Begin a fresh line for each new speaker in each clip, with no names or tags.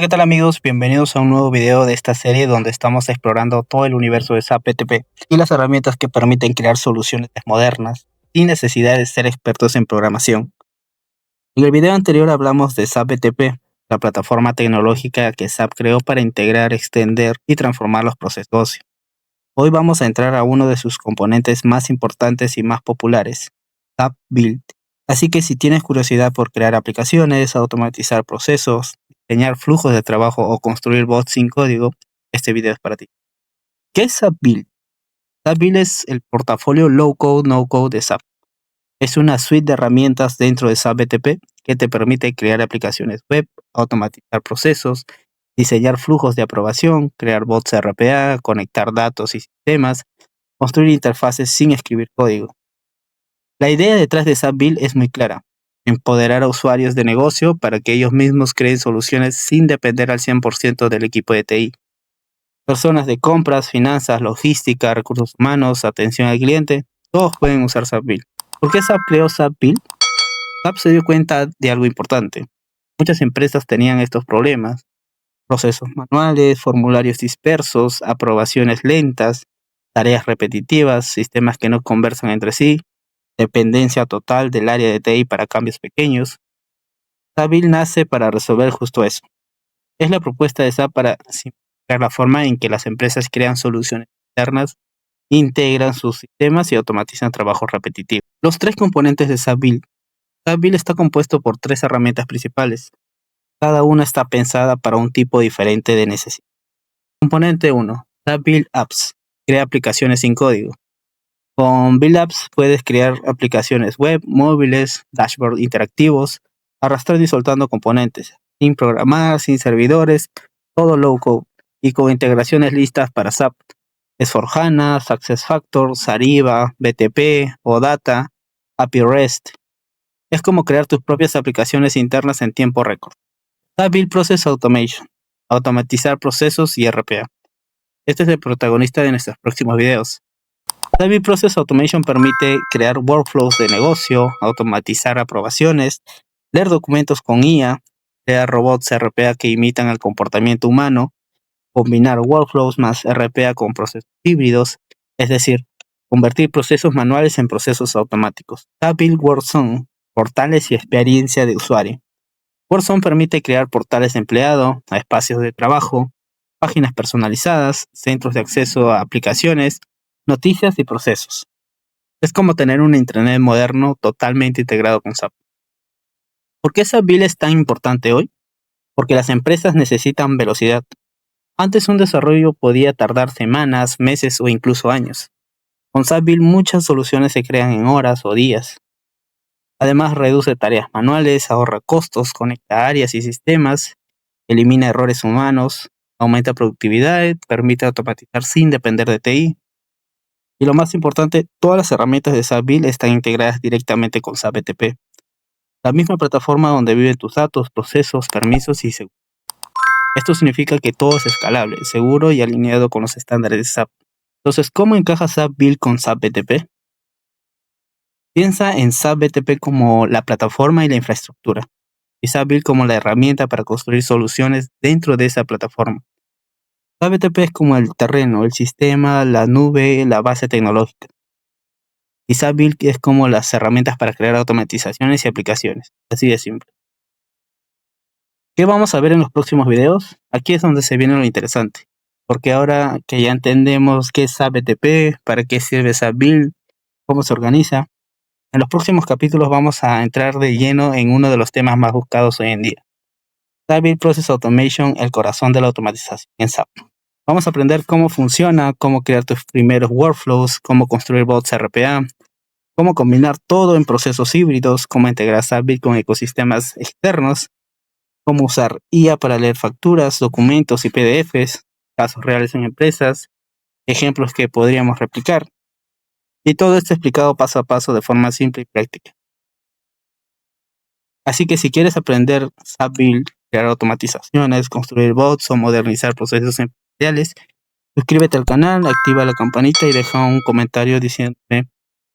Hola, ¿qué tal amigos? Bienvenidos a un nuevo video de esta serie donde estamos explorando todo el universo de SAP BTP y las herramientas que permiten crear soluciones modernas sin necesidad de ser expertos en programación. En el video anterior hablamos de SAP BTP, la plataforma tecnológica que SAP creó para integrar, extender y transformar los procesos de negocio. Hoy vamos a entrar a uno de sus componentes más importantes y más populares, SAP Build. Así que si tienes curiosidad por crear aplicaciones, automatizar procesos, diseñar flujos de trabajo o construir bots sin código, este video es para ti. ¿Qué es SAP Build? SAP Build es el portafolio Low Code, No Code de SAP. Es una suite de herramientas dentro de SAP BTP que te permite crear aplicaciones web, automatizar procesos, diseñar flujos de aprobación, crear bots RPA, conectar datos y sistemas, construir interfaces sin escribir código. La idea detrás de SAP Build es muy clara: empoderar a usuarios de negocio para que ellos mismos creen soluciones sin depender al 100% del equipo de TI. Personas de compras, finanzas, logística, recursos humanos, atención al cliente, todos pueden usar SAP Build. ¿Por qué SAP creó SAP Build? SAP se dio cuenta de algo importante. Muchas empresas tenían estos problemas: procesos manuales, formularios dispersos, aprobaciones lentas, tareas repetitivas, sistemas que no conversan entre sí, dependencia total del área de TI para cambios pequeños. SAP Build nace para resolver justo eso. Es la propuesta de SAP para simplificar la forma en que las empresas crean soluciones internas, integran sus sistemas y automatizan trabajos repetitivos. Los tres componentes de SAP Build. SAP Build está compuesto por tres herramientas principales. Cada una está pensada para un tipo diferente de necesidad. Componente 1. SAP Build Apps. Crea aplicaciones sin código. Con Build Apps puedes crear aplicaciones web, móviles, dashboards interactivos, arrastrando y soltando componentes, sin programar, sin servidores, todo low code y con integraciones listas para SAP, S/4HANA, SuccessFactors, Ariba, BTP, OData, API REST. Es como crear tus propias aplicaciones internas en tiempo récord. SAP Build Process Automation. Automatizar procesos y RPA. Este es el protagonista de nuestros próximos videos. SAP Build Process Automation permite crear workflows de negocio, automatizar aprobaciones, leer documentos con IA, crear robots RPA que imitan el comportamiento humano, combinar workflows más RPA con procesos híbridos, es decir, convertir procesos manuales en procesos automáticos. SAP Build Workzone, portales y experiencia de usuario. Workzone permite crear portales de empleado, a espacios de trabajo, páginas personalizadas, centros de acceso a aplicaciones, noticias y procesos. Es como tener un intranet moderno totalmente integrado con SAP. ¿Por qué SAP Build es tan importante hoy? Porque las empresas necesitan velocidad. Antes un desarrollo podía tardar semanas, meses o incluso años. Con SAP Build muchas soluciones se crean en horas o días. Además reduce tareas manuales, ahorra costos, conecta áreas y sistemas, elimina errores humanos, aumenta productividad, permite automatizar sin depender de TI. Y lo más importante, todas las herramientas de SAP Build están integradas directamente con SAP BTP, la misma plataforma donde viven tus datos, procesos, permisos y seguridad. Esto significa que todo es escalable, seguro y alineado con los estándares de SAP. Entonces, ¿cómo encaja SAP Build con SAP BTP? Piensa en SAP BTP como la plataforma y la infraestructura, y SAP Build como la herramienta para construir soluciones dentro de esa plataforma. SAP BTP es como el terreno, el sistema, la nube, la base tecnológica. Y SAP Build es como las herramientas para crear automatizaciones y aplicaciones. Así de simple. ¿Qué vamos a ver en los próximos videos? Aquí es donde se viene lo interesante. Porque ahora que ya entendemos qué es SAP BTP, para qué sirve SAP Build, cómo se organiza, en los próximos capítulos vamos a entrar de lleno en uno de los temas más buscados hoy en día. SAP Build Process Automation, el corazón de la automatización en SAP. Vamos a aprender cómo funciona, cómo crear tus primeros workflows, cómo construir bots RPA, cómo combinar todo en procesos híbridos, cómo integrar SAP Build con ecosistemas externos, cómo usar IA para leer facturas, documentos y PDFs, casos reales en empresas, ejemplos que podríamos replicar. Y todo esto explicado paso a paso de forma simple y práctica. Así que si quieres aprender SAP Build, crear automatizaciones, construir bots o modernizar procesos empresariales, suscríbete al canal, activa la campanita y deja un comentario diciéndome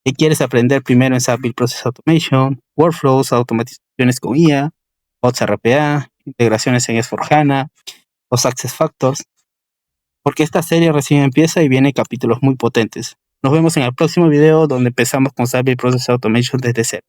que quieres aprender primero en SAP Build Process Automation, workflows, automatizaciones con IA, bots RPA, integraciones en S4HANA, los Access Factors, porque esta serie recién empieza y viene capítulos muy potentes. Nos vemos en el próximo video donde empezamos con Zapier Process Automation desde cero.